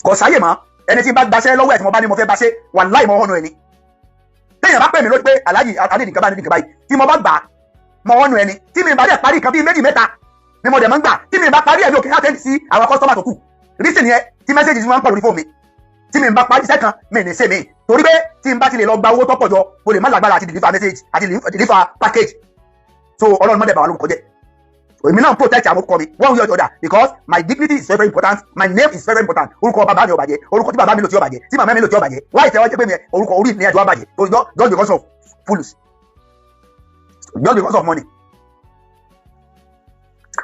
kò sáyè mọ́ ẹni tí n bá gbaṣẹ́ lọ́wọ́ ẹ̀ tí mo bá ní mo fẹ́ gbaṣẹ́ wàláhì mọ́ ọ̀nà ẹni téèyàn bá pè mí lórí pé Alhaji adé nìkan báyìí tí mo bá gbà mọ́ ọ̀nà ẹni tí mi bá dẹ̀ parí nǹkan bíi méjì mẹ́ta ni mo dẹ̀ máa ń gbà tí mi bá parí ẹ̀ mi ò kí n àtẹ́ǹdì sí àwọn kọ́sítọ́mà tó kù rísì nìyẹn tí mẹ́sẹ̀jì máa ń pọ̀ lórí fóònù mi tí mi bá parí iṣẹ́ kan mi ní ṣe mi torí pé tí n bá ti lè lọ gba owó tó pọ̀ jọ mo lè má lágbára àti deliver message àti deliver package so Ọlọ́run mọ́dẹ̀ bá wà lórúkọ jẹ́ èmi náà protect àwọn orúkọ mi one way or the other because my dignity is very important my name is very important orúkọ bàbá mi ò bàjẹ́ orúkọ tí bàbá mi lò tí ò bàjẹ́ tí màmá mi lò tí ò bàjẹ́ wáyé tẹ́wọ́ jẹ́ pé mi orúkọ orí mi ẹ̀jọ̀ bàjẹ́ just because of fools just because of money.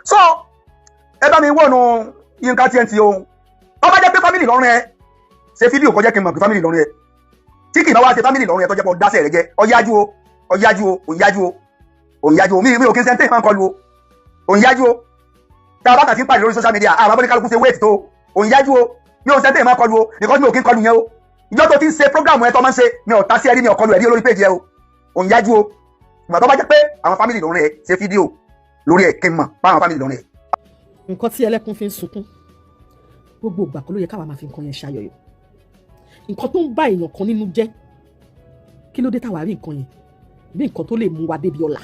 so ẹ bá mi wọnú Yínká TNT o tó bá jẹ́ pé family lọ́rùn ẹ ṣe fídíò kọjá kí n mọ̀ pé family lọ́rùn ẹ tí kì í bá wá ṣe family lọ́rùn ẹ tó jẹ́ pé ọ̀dásẹ̀ rẹ jẹ́ ọ̀yájú o mi ò kí n sẹ́ńtẹ̀ máa ń kọlu o òǹyájú o tá a bá kà sí ń pàdé lórí social media àwọn abọ́dé kálukú ṣe wéètì tó òǹyájú o mi ò sẹ́ńtẹ̀ máa kọlu o because mi ò kí ń kọlu yẹn o ìjọ tó ti ń ṣe program ẹ tó máa ń ṣe mi ò ta sí ẹrí mi ọkọlù ẹrí olórí péjì ẹ o òun yájú o ìgbà tó bá jẹ́ pé àwọn family lórí ẹ ṣe fídíò lórí ẹ kí n mọ̀ báwọn family lórí ẹ. nǹkan tí ẹlẹ́kún fi ń sunkún gbogbo ìgbà kó ló yẹ káwa máa fi nǹkan yẹn ṣayọyọ nǹkan tó ń bá èèyàn kan nínú jẹ́ kí ló dé táwa rí nǹkan yẹn bí nǹkan tó lè mú wa débi ọ̀la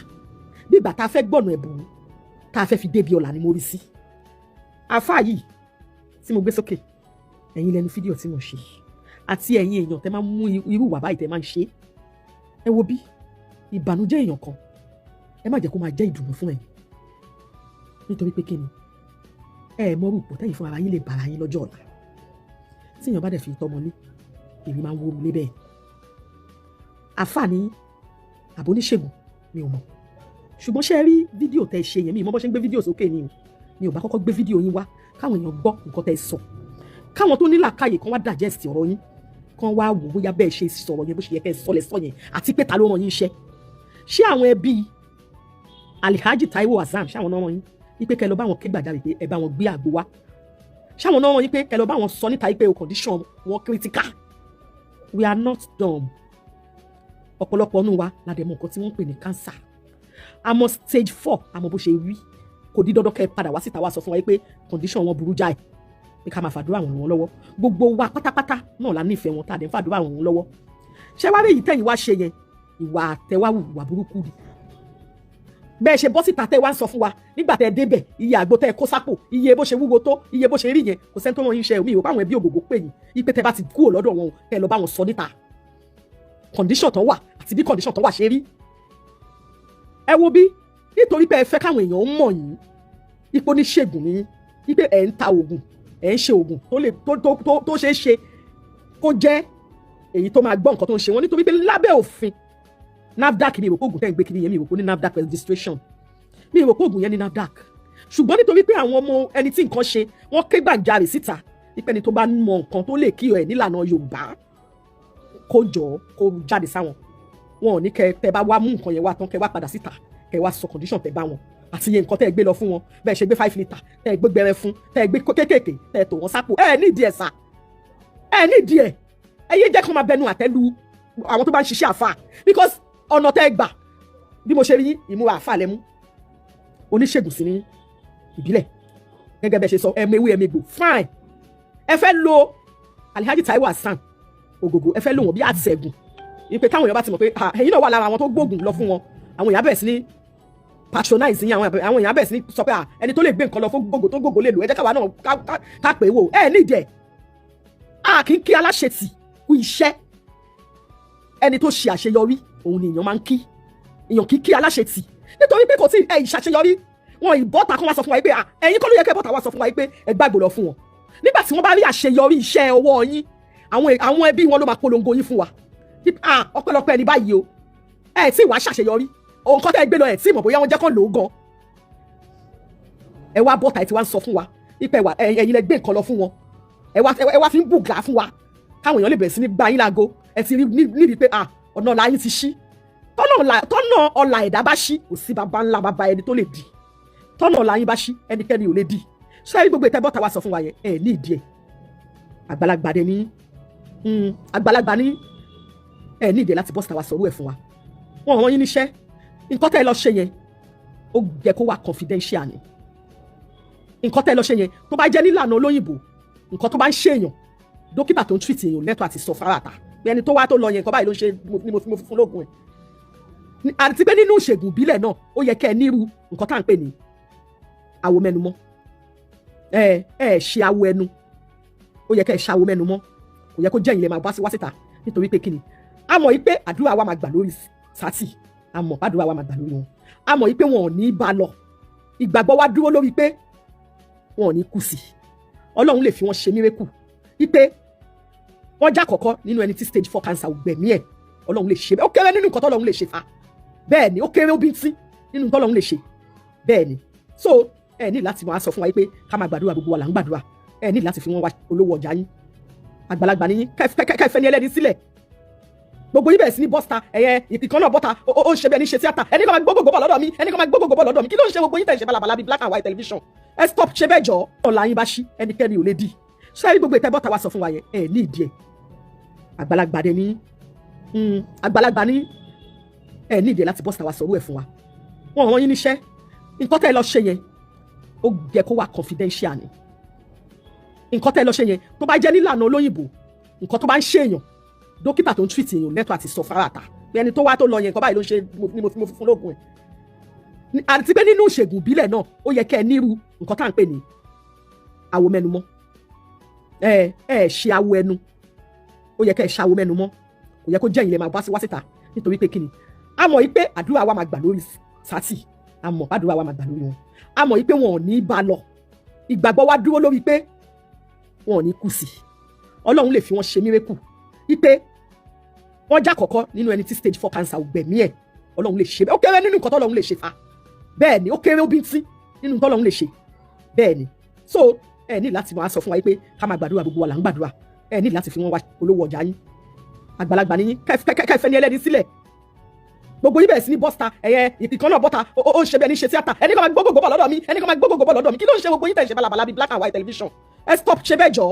bí ìgbà tá a fẹ́ gbọ̀nà ẹ̀bùn tá a fẹ́ fi débi ọ̀la ni mo rí sí àfáà yìí tí mo gbé sókè ẹ̀yin lẹ́nu fídíò tí mo ṣe àti ẹ̀yin èèyàn tẹ́ máa ń mú irú ìwà báyìí tẹ́ máa ń ṣe ẹ wo bí ìbànújẹ́ èèyàn kan ẹ má jẹ́ kó máa jẹ́ ìdùnnú fún ẹ̀yin nítorí pé kí ni ẹ mọ rúpò tẹ́yìn fún ara yín lè bára yín lọ́jọ́ ọ̀la tí èèyàn bá dẹ̀ fi tọmọ lé èmi máa ń wó mi lé bẹ́ẹ̀ àǹfààní àbóníṣègùn mi ò mọ̀ ṣùgbọ́n ṣe rí fídíò tẹ́ ṣe yẹn mi ò mọ̀ bó ṣe ń gbé fídíò sókè ni o mi ò bá kọ́kọ́ gbé fídíò yín wá káwọn èèyàn gbọ́ nǹkan tẹ́ sọ káwọn tó ní làákàyè kan wá digest ọ̀rọ̀ yín kan wá wò bóyá bẹ́ẹ̀ ṣe sọ̀rọ̀ yẹn bó ṣe yẹ kẹ́ ẹ sọ lẹ sọ yẹn àti pé ta ló rán yín iṣẹ́ ṣé àwọn ẹbí Alhaji Taiwo Hassan ṣáwọn náà rán yín wípé kẹ́ lọ bá wọn ké gbàjarè pé ẹ bá wọn gbé àgbo wá ṣáwọn náà rán yín pé kẹ́ lọ bá wọn sọ níta pé o condition wọn critical we are not dumb ọ̀pọ̀lọpọ̀ ọ̀nù wa ládẹ̀ mọ̀ nǹkan tí wọ́n ń pè ní cancer àmọ́ stage 4 àmọ́ bó ṣe rí kò di dandan kẹ́ padà wá síta wá sọ fún wa pé condition wọn burú jáì pé ká máa fàdúrà ràn wọ́n lọ́wọ́ gbogbo wa pátápátá náà la nífẹ̀ẹ́ wọn tá a dẹ̀ ń fàdúrà ràn wọ́n lọ́wọ́ ṣé wá rí èyí tẹ́yìn wá ṣe yẹn ìwà àtẹwáwù ìwà burúkú ni bẹ́ẹ̀ ṣe bọ́ síta tẹ́ wá ń sọ fún wa nígbà tẹ́ débẹ̀ iye àgbo tẹ́ kó sápò iye bó ṣe wúwo tó iye bó ṣe rí yẹn kò sẹ́ni tó rán yín iṣẹ́ omi ìwò báwọn ẹbí ògògó pè yín ipe tẹ́ bá ti kúrò lọ́dọ̀ wọn kẹ́ lọ bá wọn sọ níta condition tó wà àti bí condition tó wà ṣe rí ẹ wo bí nítorí pé ẹ fẹ́ káwọn èèyàn mọ̀ yín ipò oníṣègùn ní wípé ẹ̀ ń ta oògùn ẹ̀ ń ṣe oògùn tó ṣeé ṣe kó jẹ́ èyí tó máa gbọ́ nǹkan tó ń ṣe wọ́n nítorí pé lábẹ́ òfin NAFDAC mi ìrò pé oògùn tẹ́ ń gbé kiri yẹn mi ìrò pé ní NAFDAC registration mi ìrò pé oògùn yẹn ní NAFDAC ṣùgbọ́n nítorí pé àwọn ọmọ ẹni tí nǹkan ṣe wọ́n ké gbàjarè síta wípé ẹni tó bá mọ nǹkan tó lè kí ẹ̀ nílànà Yorùbá kó jọ kó jáde sáwọn wọn ò ní kẹ́ tẹ́ bá wá mú nǹkan yẹn wá tán kẹ́ wá padà síta kẹ́ wá sọ condition tẹ́ bá wọn àti iye nǹkan tẹ́ ẹ gbé lọ fún wọn bẹ́ẹ̀ ṣe gbé 5 litre tẹ́ ẹ gbé gbẹrẹ fún tẹ́ ẹ gbé kéékèèké tẹ́ ẹ tò wọ́n sápò ẹ nídìí ẹ̀ sà ẹ nídìí ẹ̀ ẹ yé jẹ́ kó máa bẹnu àtẹ́lu àwọn tó bá ń ṣiṣẹ́ àfà because ọ̀nà tẹ́ ẹ gbà bí mo ṣe rí ìmúra àfà lẹ́mú oníṣègùn sí ní ìbílẹ̀ gẹ́gẹ́ bẹ́ẹ̀ ṣe sọ ẹ̀mẹ̀wé ẹ̀mẹ̀gbò fine ẹ fẹ́ lo Alhaji Taiwo Hassan ògògò ẹ fẹ́ lò wọ́n bí àtẹ̀gùn ìpè táwọn èèyàn bá ti mọ̀ pé ẹ̀yin náà wà lára àwọn tó gbógun lọ fún wọn àwọn èèyàn bẹ̀rẹ̀ sí ní patronize yín àwọn èèyàn bẹ̀rẹ̀ sí ní sọ pé ẹni tó lè gbé nǹkan lọ fún gbogbo tó gbogbo lè lò ẹ jẹ́ káwa náà ká pè é wò ẹ nídìí ẹ̀ kì í kí aláṣetì kú iṣẹ́ ẹni tó ṣe àṣeyọrí òun ni èèyàn máa ń kí èèyàn kì í kí aláṣetì nítorí pé kò tí ẹ ìṣàṣeyọrí wọn ìbọ́ta kan wá sọ fún wa pé ẹ̀yin kọ́ ló yẹ kẹ́ bọ́ta wá sọ fún wa pé ẹ gbàgbọ́ lọ fún wọn nígbà tí wọ́n bá rí àṣeyọrí iṣẹ́ ọwọ́ yín àwọn ẹbí wọn ló máa polongo yín fún wa ọpẹ́lọpẹ́ ẹni báyìí o ẹ tí wàá ṣàṣeyọrí òun kọ́ tẹ́ ẹ gbé lọ ẹ tí mọ̀ bóyá wọ́n jẹ́ kán lò ó gan ẹ wá bọ́ta ẹ ti wá ń sọ fún wa ipe ẹ̀yin lẹ gbé nǹkan lọ fún wọn ẹ wá fi ń bùgà fún wa káwọn èèyàn lè bẹ̀rẹ̀ sí ní gba yín láago ẹ ti rí níbi pé ọ̀nà ọ̀la yín ti ṣí tọ́nà ọ̀la ẹ̀dá bá ṣí kò sí baba ńlá baba ẹni tó lè di tọ́nà ọ̀la yín bá ṣí ẹnikẹ́ni ò lè di ṣé ẹ rí gbogbo ìtẹ́bọ́ta wa sọ fún wa yẹn ẹ ní ìdí ẹ̀ àgbàlagbà dẹ ní àgbàlagbà ní ẹ ní ìdí láti bọ́sítà wa sọ̀rọ̀ ẹ̀ fún wa wọn rán yín níṣẹ́ nǹkan tẹ́ ẹ lọ ṣe yẹn ó yẹ kó wà confidential ni nǹkan tẹ́ ẹ lọ ṣe yẹn tó bá jẹ́ nílànà olóyìnbó nǹkan tó bá ń ṣe èèyàn dókítà tó ń treat èèyàn lẹ́tọ̀ àti sọ fárata bí ẹni tó wá tó lọ yẹn nǹkan báyìí ló ń ṣe ni mo fi fún lóògùn ẹ̀ àti pé nínú ìṣègùn ìbílẹ̀ náà ó yẹ kẹ́ ẹ nírú nǹkan tá à ń pè ní awo mẹ́numọ́ ẹ ṣe awo ẹnu ó yẹ kẹ́ ẹ ṣàwo mẹ́numọ́ kò yẹ kó jẹ́ ìlẹ̀ máa bá sí wá síta nítorí pé kíni a mọ̀ yí pé àdúrà wa máa gbà lórí sátì a mọ̀ àdúrà wa máa gbà lórí wọn a mọ̀ yí pé wọn ò ní bá lọ ìgbàgbọ́ wa dúró lórí pé wọn ò ní kú sí ọlọ́run lè fi wọ́n ṣe mírèkù yí pé wọ́n já kọ̀kọ́ nínú ẹni tí stage 4 cancer ò gbẹ̀mí ẹ̀ ọlọ́run lè ṣe bẹ́ẹ̀ ó kéré nínú nǹkan tọ́lọ́run lè ṣe fa bẹ́ẹ̀ ni ó kéré ó bí tí nínú tọ́lọ́run lè ṣe bẹ́ẹ̀ ni so ẹ ní láti máa sọ fún wa pé ká máa gbàdúrà gbogbo wa là ń gbàdúrà ẹ ní láti fi wọn wá olówó ọjà yín àgbàlagbà ní yín kẹfẹ ní ẹlẹ́ni sílẹ̀ gbogbo yín bẹ̀rẹ̀ sí ní bọ́sítà ìkan náà bọ́ta ó ń ṣe bí ẹni ṣe tíátà ẹni kan máa gbogbo bọ̀ lọ́dọ̀ mi ẹni kan máa gbogbo bọ̀ lọ́dọ̀ mi kí ló ń ṣe gbogbo yín tẹ̀ ń ṣe balabala bíi black and white television ẹ stop ṣe bẹ́ẹ̀ jọ ọ̀la yín bá ṣí ẹnikẹ́ni ò lè di ṣé ẹ rí gbogbo ìtẹ́ bọ́ta wa sọ fún wa yẹn ẹ ní ìdí àgbàlagbà dẹ ní àgbàlagbà ní ẹ ní ìdè láti bọ́sítà wa sọ̀rọ̀ ẹ̀ fún wa wọn rán yín níṣẹ́ nǹkan tẹ́ ẹ lọ ṣe yẹn ó yẹ kó wà confidential ni nǹkan tẹ́ ẹ lọ ṣe yẹn tó bá jẹ́ nílànà olóyìnbó nǹkan tó bá ń ṣe èèyàn dókítà tó ń treat èèyàn lẹ́tọ̀ àti sọ fárata bí ẹni tó wá tó lọ yẹn nǹkan báyìí ló ń ṣe ni mo fi fún lóògùn ẹ̀ àti pé nínú ìṣègùn ìbílẹ̀ náà ó yẹ kẹ́ ẹ nírú nǹkan tá à ń pè ní awo mẹ́nu mọ́ ṣe awo ẹnu ó yẹ kẹ́ ẹ ṣàwo mẹ́nu mọ́ kò yẹ kó jẹ́ ìyẹn máa wá síta nítorí pé kíni a mọ̀ yí pé àdúrà wa máa gbà lórí sátì a mọ̀ àdúrà wa máa gbà lórí wọn a mọ̀ yí pé wọn ò ní bá lọ ìgbàgbọ́ wa dúró lórí pé wọn ò ní kú sí ọlọ́run lè fi wọ́n ṣe mírèkù yí pé wọ́n já kọ̀kọ́ nínú ẹni tí stage 4 cancer ò gbẹ̀mí ẹ̀ ọlọ́run lè ṣe bẹ́ẹ̀ ó kéré nínú nǹkan tọ́lọ́run lè ṣe fa bẹ́ẹ̀ ni ó kéré ó bíntín nínú tọ́lọ́run lè ṣe bẹ́ẹ̀ ni so ẹ ní láti máa sọ fún wa pé ká máa gbàdúrà gbogbo wa là ń gbàdúrà ẹ ní láti fi wọn wá olówó ọjà yín àgbàlagbà ní yín kẹfẹ ní ẹlẹ́ni sílẹ̀ gbogbo yín bẹ̀rẹ̀ sí ní bọ́sítà ìkan náà bọ́ta ó ń ṣe bí ẹni ṣe tíátà ẹni kan máa gbógbó bọ̀ lọ́dọ̀ mi ẹni kan máa gbógbó bọ̀ lọ́dọ̀ mi kí ló ń ṣe gbogbo yín tẹ̀ ṣe balabala bíi black and white television ẹ stop ṣe bẹ́ẹ̀ jọ